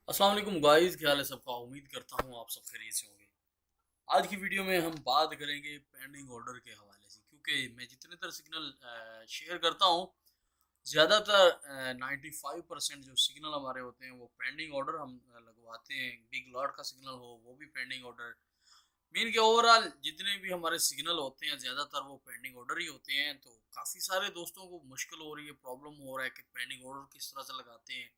अस्सलाम वालेकुम गाइस, क्या हाल है सबका। उम्मीद करता हूँ आप सब खैरियत से होंगे। आज की वीडियो में हम बात करेंगे पेंडिंग ऑर्डर के हवाले से, क्योंकि मैं जितने तरह सिग्नल शेयर करता हूँ, ज़्यादातर 95% जो सिग्नल हमारे होते हैं वो पेंडिंग ऑर्डर हम लगवाते हैं। बिग लॉट का सिग्नल हो वो भी पेंडिंग ऑर्डर। मीन के ओवरऑल जितने भी हमारे सिग्नल होते हैं ज़्यादातर वो पेंडिंग ऑर्डर ही होते हैं। तो काफ़ी सारे दोस्तों को मुश्किल हो रही है, प्रॉब्लम हो रहा है कि पेंडिंग ऑर्डर किस तरह से लगाते हैं।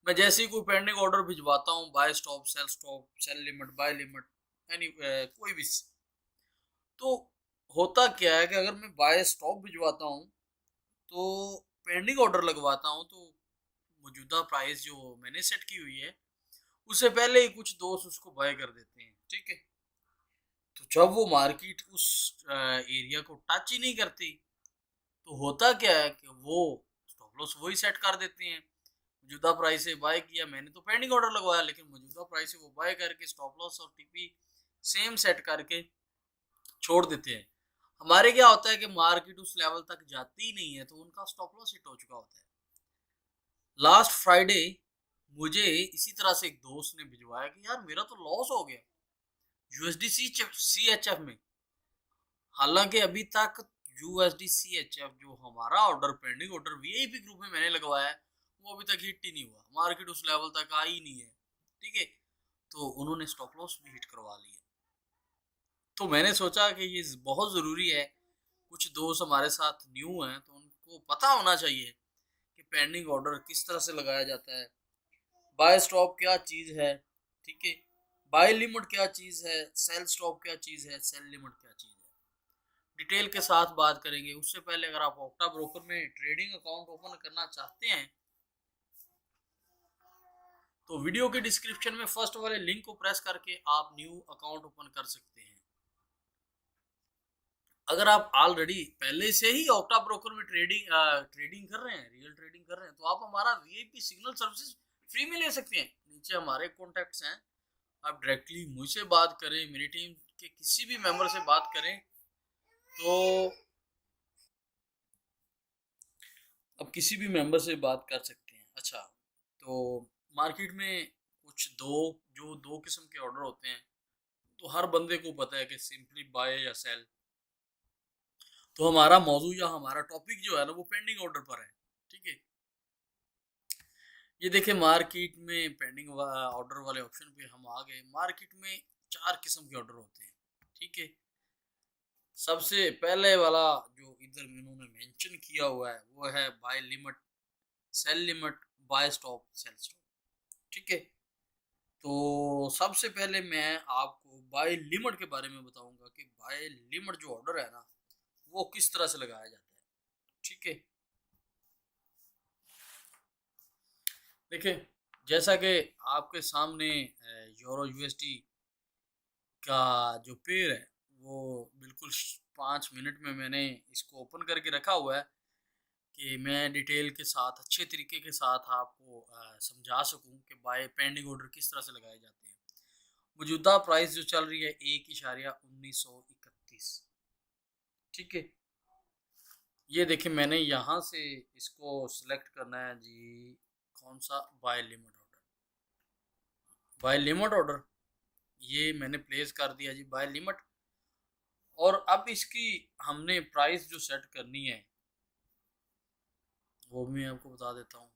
मैं जैसे ही कोई पेंडिंग ऑर्डर भिजवाता हूँ, buy stop, sell limit, buy limit, यानी कोई भी तो होता क्या है कि अगर मैं बाय स्टॉप भिजवाता हूँ तो पेंडिंग ऑर्डर लगवाता हूँ तो मौजूदा प्राइस जो मैंने सेट की हुई है उससे पहले ही कुछ दोस्त उसको बाय कर देते हैं। ठीक है, तो जब वो मार्केट उस एरिया को टच ही नहीं करती तो होता क्या है कि वो स्टॉप लॉस वही सेट कर देते हैं। मौजूदा प्राइस से बाय किया मैंने तो पेंडिंग ऑर्डर लगवाया, लेकिन मौजूदा प्राइस से वो बाय करके स्टॉप लॉस और टीपी सेम सेट करके छोड़ देते हैं। हमारे क्या होता है कि मार्केट उस लेवल तक जाती ही नहीं है तो उनका स्टॉप लॉस हिट हो चुका होता है। लास्ट फ्राइडे मुझे इसी तरह से एक दोस्त ने भिजवाया कि यार मेरा तो लॉस हो गया यूएसडी सी एच एफ में। हालांकि अभी तक यूएसडी सी एच एफ जो हमारा order pending order VIP group में मैंने लगवाया है वो अभी तक हिट ही नहीं हुआ, मार्केट उस लेवल तक आई ही नहीं है। ठीक है, तो उन्होंने स्टॉप लॉस भी हिट करवा लिया। तो मैंने सोचा कि ये बहुत ज़रूरी है, कुछ दोस्त हमारे साथ न्यू हैं तो उनको पता होना चाहिए कि पेंडिंग ऑर्डर किस तरह से लगाया जाता है, बाय स्टॉप क्या चीज़ है। ठीक है, बाय लिमिट क्या चीज़ है, सेल स्टॉप क्या चीज़ है, सेल लिमिट क्या चीज़ है। डिटेल के साथ बात करेंगे। उससे पहले अगर आप ऑक्टा ब्रोकर में ट्रेडिंग अकाउंट ओपन करना चाहते हैं तो वीडियो के डिस्क्रिप्शन में फर्स्ट वाले लिंक को प्रेस करके आप न्यू अकाउंट ओपन कर सकते हैं। अगर आप ऑलरेडी पहले से ही ऑक्टा ब्रोकर में ट्रेडिंग कर रहे हैं, रियल ट्रेडिंग कर रहे हैं, तो आप हमारा वीआईपी सिग्नल सर्विसेज फ्री में ले सकते हैं। नीचे हमारे कॉन्टैक्ट्स हैं, आप डायरेक्टली मुझसे बात करें, मेरी टीम के किसी भी मेंबर से बात करें तो अब किसी भी मेंबर से बात कर सकते हैं। अच्छा, तो मार्केट में कुछ दो किस्म के ऑर्डर होते हैं, तो हर बंदे को पता है कि सिंपली बाय या सेल। तो हमारा मौजू या हमारा टॉपिक जो है ना वो पेंडिंग ऑर्डर पर है। ठीक है, ये देखिए मार्केट में पेंडिंग ऑर्डर वाले ऑप्शन पे हम आ गए। मार्केट में चार किस्म के ऑर्डर होते हैं। ठीक है, सबसे पहले वाला जो इधर इन्होंने मेंशन किया हुआ है वो है buy limit, sell limit, buy stop, sell stop. ठीक है, तो सबसे पहले मैं आपको बाय लिमिट के बारे में बताऊंगा कि बाय लिमिट जो ऑर्डर है ना वो किस तरह से लगाया जाता है। ठीक है, देखिए जैसा कि आपके सामने यूरो यूएसडी का जो पेयर है वो बिल्कुल 5 मिनट में मैंने इसको ओपन करके रखा हुआ है कि मैं डिटेल के साथ अच्छे तरीके के साथ आपको समझा सकूं कि बाय पेंडिंग ऑर्डर किस तरह से लगाए जाते हैं। मौजूदा प्राइस जो चल रही है 1,1931। ठीक है, ये देखिए मैंने यहाँ से इसको सिलेक्ट करना है जी, कौन सा buy limit order. Buy limit order ये मैंने प्लेस कर दिया जी, बाय लिमिट। और अब इसकी हमने प्राइस जो सेट करनी है वो भी मैं आपको बता देता हूँ।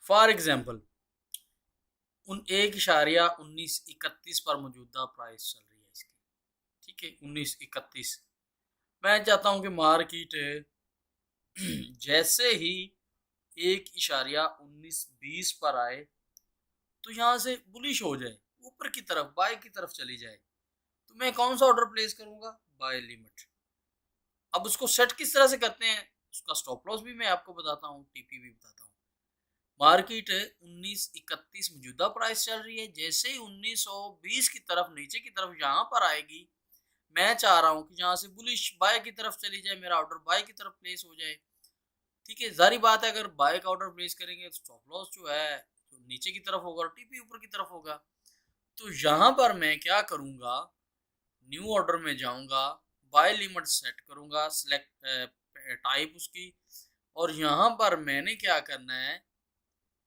फॉर एग्जाम्पल उन 1,1931 पर मौजूदा प्राइस चल रही है इसकी। ठीक है, 1931। मैं चाहता हूँ कि मार्केट जैसे ही 1,1920 पर आए तो यहाँ से बुलिश हो जाए, ऊपर की तरफ बाय की तरफ चली जाए, तो मैं कौन सा ऑर्डर प्लेस करूंगा, बाय लिमिट। अब उसको सेट किस तरह से करते हैं, उसका स्टॉप लॉस भी मैं आपको बताता हूँ, टीपी भी बताता हूँ। मार्केट 1931 मौजूदा प्राइस चल रही है, जैसे ही 1920 की तरफ नीचे की तरफ यहाँ पर आएगी, मैं चाह रहा हूँ कि यहाँ से बुलिश बाय की तरफ चली जाए, मेरा ऑर्डर बाय की तरफ प्लेस हो जाए। ठीक है, जारी बात है अगर बाय का ऑर्डर प्लेस करेंगे तो स्टॉप लॉस जो है तो नीचे की तरफ होगा और टीपी ऊपर की तरफ होगा। तो यहाँ पर मैं क्या करूँगा, न्यू ऑर्डर में जाऊँगा, बाय लिमिट सेट करूँगा, सिलेक्ट टाइप उसकी, और यहाँ पर मैंने क्या करना है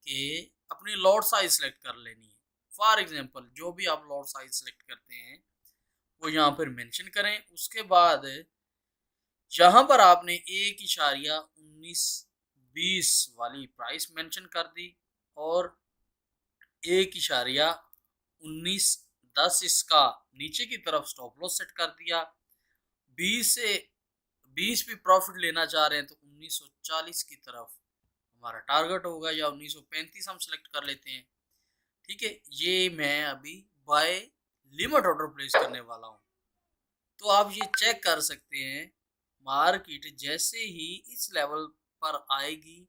कि अपनी लॉट साइज सेलेक्ट कर लेनी है। फॉर एग्जांपल जो भी आप लॉट साइज सेलेक्ट करते हैं वो यहाँ पर मेंशन करें। उसके बाद यहाँ पर आपने 1.1920 वाली प्राइस मेंशन कर दी और 1.1910 इसका नीचे की तरफ स्टॉप लॉस सेट कर दिया। 20 भी प्रॉफिट लेना चाह रहे हैं तो 1940 की तरफ हमारा टारगेट होगा, या 1935 हम सेलेक्ट कर लेते हैं। ठीक है, ये मैं अभी बाय लिमिट ऑर्डर प्लेस करने वाला हूँ। तो आप ये चेक कर सकते हैं, मार्केट जैसे ही इस लेवल पर आएगी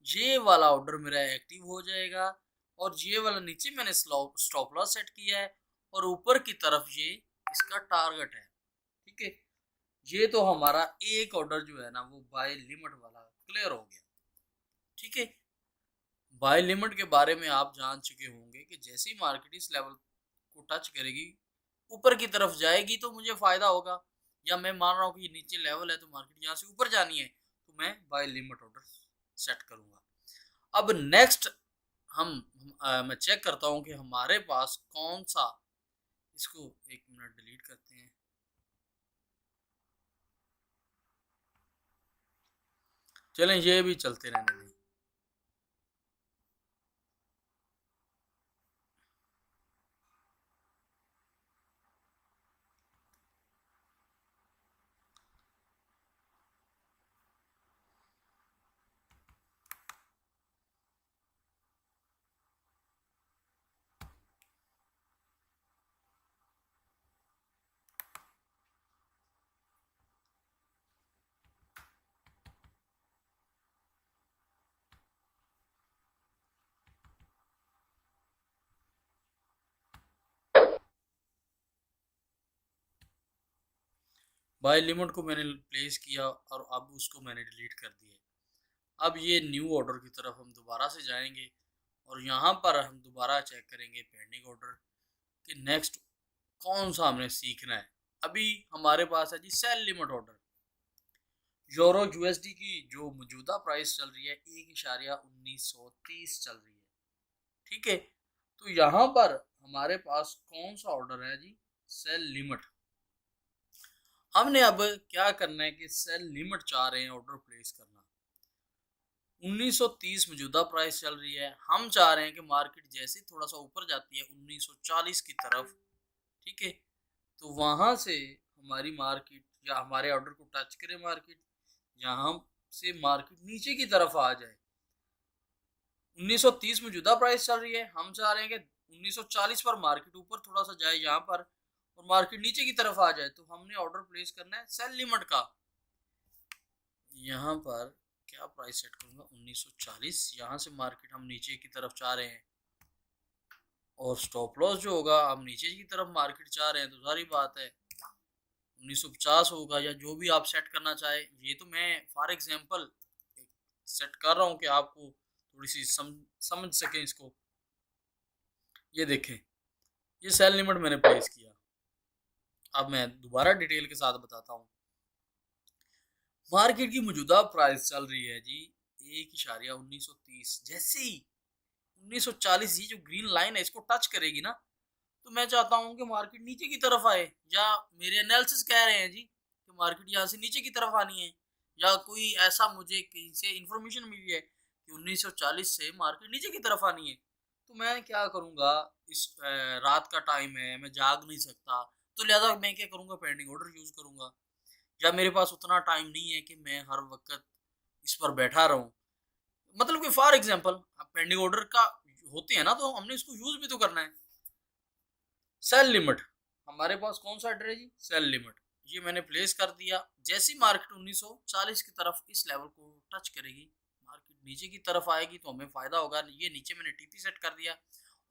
ये वाला ऑर्डर मेरा एक्टिव हो जाएगा, और ये वाला नीचे मैंने स्टॉप लॉस सेट किया है और ऊपर की तरफ ये इसका टारगेट है। ठीक है, ये तो हमारा एक ऑर्डर जो है ना वो बाय लिमिट वाला क्लियर हो गया। ठीक है, बाय लिमिट के बारे में आप जान चुके होंगे कि जैसे ही मार्केट इस लेवल को टच करेगी ऊपर की तरफ जाएगी तो मुझे फायदा होगा, या मैं मान रहा हूँ कि ये नीचे लेवल है तो मार्केट यहाँ से ऊपर जानी है तो मैं बाय लिमिट ऑर्डर सेट करूंगा। अब नेक्स्ट मैं चेक करता हूँ कि हमारे पास कौन सा, इसको एक मिनट डिलीट करते हैं। चलें ये भी चलते रहने दें। बाय लिमिट को मैंने प्लेस किया और अब उसको मैंने डिलीट कर दिया। अब ये न्यू ऑर्डर की तरफ हम दोबारा से जाएंगे और यहाँ पर हम दोबारा चेक करेंगे पेंडिंग ऑर्डर कि नेक्स्ट कौन सा हमने सीखना है। अभी हमारे पास है जी sell limit order. Euro USD की जो मौजूदा प्राइस चल रही है 1.1930 चल रही है। ठीक है, तो यहाँ पर हमारे पास कौन सा ऑर्डर है जी, सेल लिमिट। हमने अब क्या करना है कि सेल लिमिट चाह रहे हैं ऑर्डर प्लेस करना। 1930 मौजूदा प्राइस चल रही है, हम चाह रहे हैं कि मार्केट जैसे थोड़ा सा ऊपर जाती है 1940 की तरफ, ठीक है, तो वहां से हमारी मार्केट या हमारे ऑर्डर को टच करे मार्केट, यहाँ से मार्केट नीचे की तरफ आ जाए। 1930 मौजूदा प्राइस चल रही है, हम चाह रहे हैं कि 1940 पर मार्केट ऊपर थोड़ा सा जाए यहाँ पर और मार्केट नीचे की तरफ आ जाए, तो हमने ऑर्डर प्लेस करना है सेल लिमिट का। यहाँ पर क्या प्राइस सेट करूंगा 1940, यहाँ से मार्केट हम नीचे की तरफ चाह रहे हैं और स्टॉप लॉस जो होगा हम नीचे की तरफ मार्केट चाह रहे हैं, तो सारी बात है 1950 होगा या जो भी आप सेट करना चाहे। ये तो मैं फॉर एग्जांपल सेट कर रहा हूँ कि आपको थोड़ी सी समझ सकें इसको। ये देखें, ये सेल लिमिट मैंने प्लेस किया। अब मैं दोबारा डिटेल के साथ बताता हूँ। मार्केट की मौजूदा प्राइस चल रही है जी 1.1930। जैसे ही 1940 ये जो ग्रीन लाइन है इसको टच करेगी ना, तो मैं चाहता हूँ कि मार्केट नीचे की तरफ आए, या मेरे एनालिसिस कह रहे हैं जी कि मार्केट यहाँ से नीचे की तरफ आनी है, या कोई ऐसा मुझे कहीं से इंफॉर्मेशन मिली है कि 1940 से मार्केट नीचे की तरफ आनी है। तो मैं क्या करूँगा, इस रात का टाइम है, मैं जाग नहीं सकता, तो लिहाजा मैं क्या करूँगा, पेंडिंग ऑर्डर यूज़ करूँगा। या मेरे पास उतना टाइम नहीं है कि मैं हर वक्त इस पर बैठा रहूं। मतलब कि फॉर एग्जांपल पेंडिंग ऑर्डर का होते हैं ना, तो हमने इसको यूज भी तो करना है। सेल लिमिट, हमारे पास कौन सा ऑर्डर है जी, सेल लिमिट। ये मैंने प्लेस कर दिया। जैसी मार्केट 1940 की तरफ इस लेवल को टच करेगी, मार्केट नीचे की तरफ आएगी तो हमें फायदा होगा। ये नीचे मैंने टीपी सेट कर दिया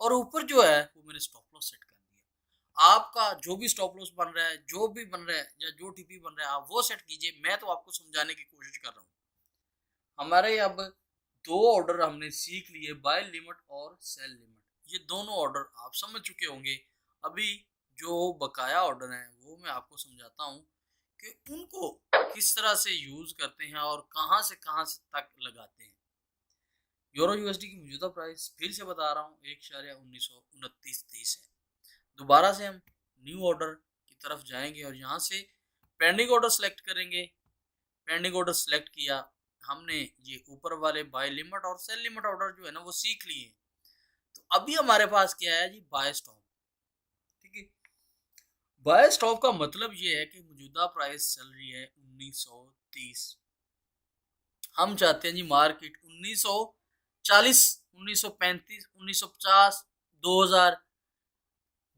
और ऊपर जो है वो मैंने स्टॉप लॉस सेट कर दिया। आपका जो भी स्टॉप लॉस बन रहा है, जो भी बन रहा है, या जो टीपी बन रहा है, आप वो सेट कीजिए। मैं तो आपको समझाने की कोशिश कर रहा हूँ। हमारे अब दो ऑर्डर हमने सीख लिए, बाय लिमिट और सेल लिमिट। ये दोनों ऑर्डर आप समझ चुके होंगे। अभी जो बकाया ऑर्डर है वो मैं आपको समझाता हूँ, कि उनको किस तरह से यूज करते हैं और कहां से तक लगाते हैं। यूरो यूएसडी की मौजूदा प्राइस फिर से बता रहा हूँ 1.1929 है। दोबारा से हम न्यू ऑर्डर की तरफ जाएंगे और यहाँ से पेंडिंग ऑर्डर सेलेक्ट करेंगे। पेंडिंग ऑर्डर सेलेक्ट किया, हमने ये ऊपर वाले बाय लिमिट और सेल लिमिट ऑर्डर जो है ना वो सीख लिए। तो अभी हमारे पास क्या है जी, बाय स्टॉप। ठीक है, बाय स्टॉप का मतलब ये है कि मौजूदा प्राइस चल रही है 1930। हम चाहते हैं जी मार्केट 1940, 1935, 1950, 2000,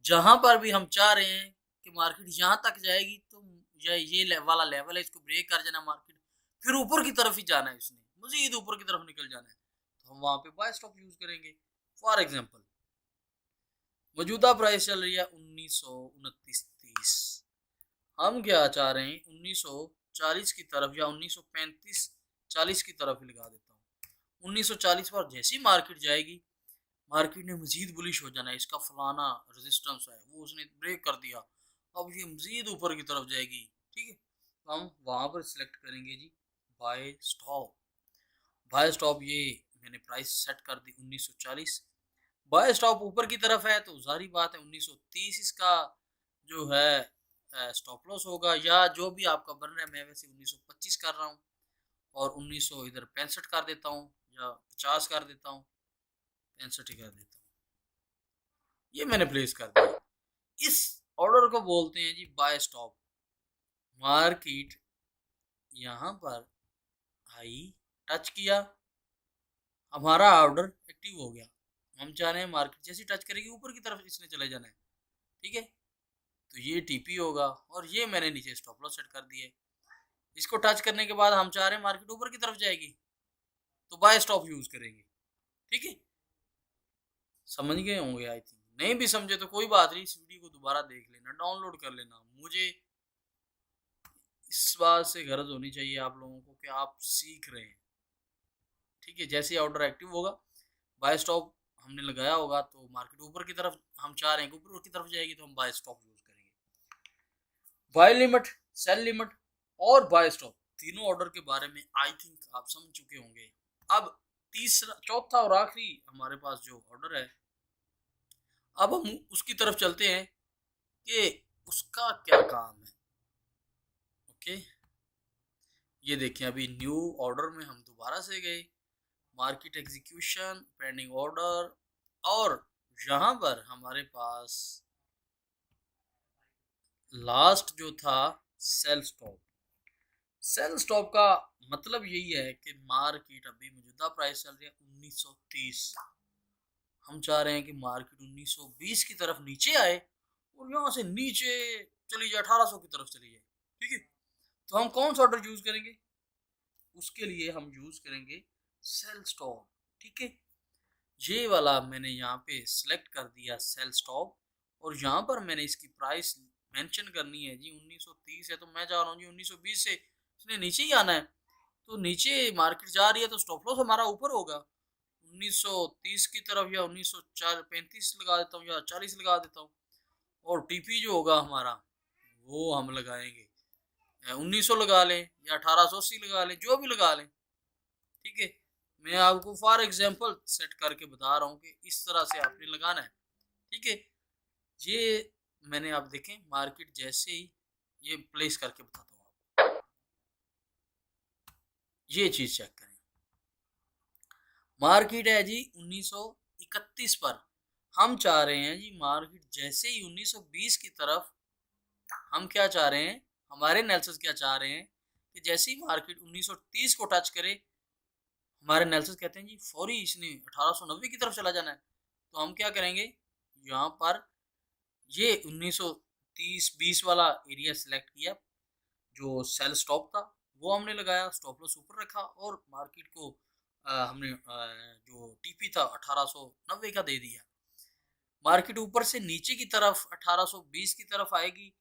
जहां पर भी हम चाह रहे हैं कि मार्केट यहां तक जाएगी तो ये वाला लेवल है, इसको ब्रेक कर जाना मार्केट, फिर ऊपर की तरफ ही जाना है, इसने मजीद ऊपर की तरफ निकल जाना है, तो हम वहां पे बाय स्टॉप यूज करेंगे। फॉर एग्जांपल मौजूदा प्राइस चल रही है 1929.30, हम क्या चाह रहे हैं 1940 की तरफ या 1935 40 की तरफ ही लगा देता हूँ। 1940 पर जैसी मार्केट जाएगी, मार्केट ने मजीद बुलिश हो जाना है, इसका फलाना रेजिस्टेंस है वो उसने ब्रेक कर दिया, अब ये मजीद ऊपर की तरफ जाएगी। ठीक है, तो हम वहां पर सिलेक्ट करेंगे जी बाय स्टॉप। बाय स्टॉप ये मैंने प्राइस सेट कर दी 1940। बाय स्टॉप ऊपर की तरफ है तो जारी बात है 1930 इसका जो है स्टॉप लॉस होगा, या जो भी आपका बन रहा है, मैं वैसे 1925 कर रहा हूँ और 1900 इधर 65 कर देता हूँ या 50 कर देता हूँ, 65 ही कर देता हूँ। ये मैंने प्लेस कर दिया। इस ऑर्डर को बोलते हैं जी बाय स्टॉप। मार्केट यहाँ पर आई, टच किया, हमारा ऑर्डर एक्टिव हो गया। हम चाह रहे हैं मार्केट जैसी टच करेगी ऊपर की तरफ इसने चले जाना है। ठीक है, तो ये टीपी होगा और ये मैंने नीचे स्टॉप लॉस सेट कर दिया है। इसको टच करने के बाद हम चाह रहे हैं मार्केट ऊपर की तरफ जाएगी तो बाय स्टॉप यूज करेंगे। ठीक है, समझ गए होंगे आई थिंक। नहीं भी समझे तो कोई बात नहीं, इस वीडियो को दोबारा देख लेना, डाउनलोड कर लेना। मुझे इस बात से गरज होनी चाहिए आप लोगों को कि आप सीख रहे हैं। ठीक है, जैसे ऑर्डर एक्टिव होगा, बाय स्टॉप हमने लगाया होगा तो मार्केट ऊपर की तरफ हम चाह रहे हैं कि ऊपर की तरफ जाएगी तो हम बाय स्टॉप यूज करेंगे। बाय लिमिट, सेल लिमिट और बाय स्टॉप तीनों ऑर्डर के बारे में आई थिंक आप समझ चुके होंगे। अब तीसरा, चौथा और आखिरी हमारे पास जो ऑर्डर है, अब हम उसकी तरफ चलते हैं कि उसका क्या काम है। ओके, ये देखिए अभी न्यू ऑर्डर में हम दोबारा से गए, मार्केट एग्जीक्यूशन, पेंडिंग ऑर्डर, और यहाँ पर हमारे पास लास्ट जो था सेल स्टॉप। सेल स्टॉप का मतलब यही है कि मार्केट अभी मौजूदा प्राइस चल रही है 1930, हम चाह रहे हैं कि मार्केट 1920 की तरफ नीचे आए और यहाँ से नीचे चली जाए 1800 की तरफ चली जाए। ठीक है, तो हम कौन सा ऑर्डर यूज करेंगे, उसके लिए हम यूज करेंगे सेल स्टॉप। ठीक है, ये वाला मैंने यहाँ पे सिलेक्ट कर दिया सेल स्टॉप, और यहाँ पर मैंने इसकी प्राइस मेंशन करनी है जी 1930 है, तो मैं जा रहा हूँ जी 1920 से इसने नीचे ही आना है, तो नीचे मार्केट जा रही है तो स्टॉप लॉस हमारा ऊपर होगा 1930 की तरफ, या 1935 लगा देता हूँ या 40 लगा देता हूँ, और टीपी जो होगा हमारा वो हम लगाएंगे 1900 लगा लें या 1880 लगा लें, जो भी लगा लें। ठीक है, मैं आपको फॉर एग्जांपल सेट करके बता रहा हूँ कि इस तरह से आपने लगाना है। ठीक है, ये मैंने आप देखें मार्केट जैसे ही ये प्लेस करके बताता हूँ आपको, ये चीज चेक करें। मार्केट है जी 1931 पर, हम चाह रहे हैं जी मार्केट जैसे ही 1920 की तरफ, हम क्या चाह रहे हैं, हमारे एनालिसिस क्या चाह रहे हैं कि जैसे ही मार्केट 1930 को टच करे, हमारे एनालिसिस कहते हैं जी फौरी इसने 1890 की तरफ चला जाना है, तो हम क्या करेंगे, यहाँ पर ये 1930-20 वाला एरिया सेलेक्ट किया, जो सेल स्टॉप था वो हमने लगाया, स्टॉप लॉस ऊपर रखा, और मार्केट को हमने जो टीपी था 1890 का दे दिया। मार्केट ऊपर से नीचे की तरफ 1820 की तरफ आएगी,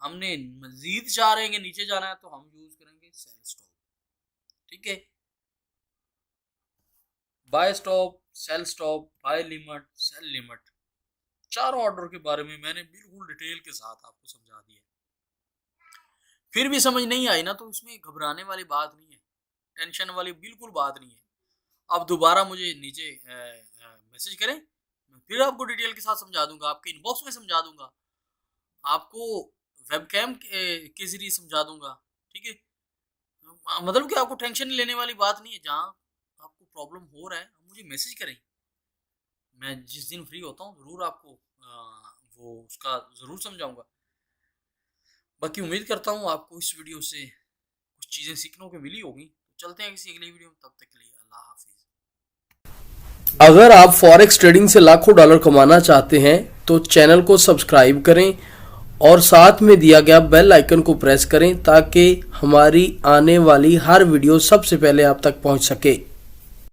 हमने मजीद चाह रहे हैं नीचे जाना है तो हम यूज करेंगे सेल स्टॉप। ठीक है, buy stop, sell stop, buy limit, sell limit, चारों ऑर्डर के बारे में मैंने बिल्कुल डिटेल के साथ आपको समझा दिया। फिर भी समझ नहीं आई ना, तो इसमें घबराने वाली बात नहीं है, टेंशन वाली बिल्कुल बात नहीं है। आप दोबारा मुझे नीचे मैसेज करें, मैं फिर आपको डिटेल के साथ समझा दूंगा, आपके इनबॉक्स में समझा दूंगा, आपको वेबकैम के जरिए समझा दूंगा। ठीक है, मतलब कि आपको टेंशन लेने वाली बात नहीं है। जहाँ आपको प्रॉब्लम हो रहा है मुझे मैसेज करें, मैं जिस दिन फ्री होता हूँ ज़रूर आपको वो उसका ज़रूर समझाऊंगा। बाकी उम्मीद करता हूँ आपको इस वीडियो से कुछ चीज़ें सीखने को मिली होगी। तो चलते हैं किसी अगली वीडियो में, तब तक के लिए अल्लाह हाफिज़। अगर आप फॉरेक्स ट्रेडिंग से लाखों डॉलर कमाना चाहते हैं तो चैनल को सब्सक्राइब करें और साथ में दिया गया बेल आइकन को प्रेस करें ताकि हमारी आने वाली हर वीडियो सबसे पहले आप तक पहुंच सके।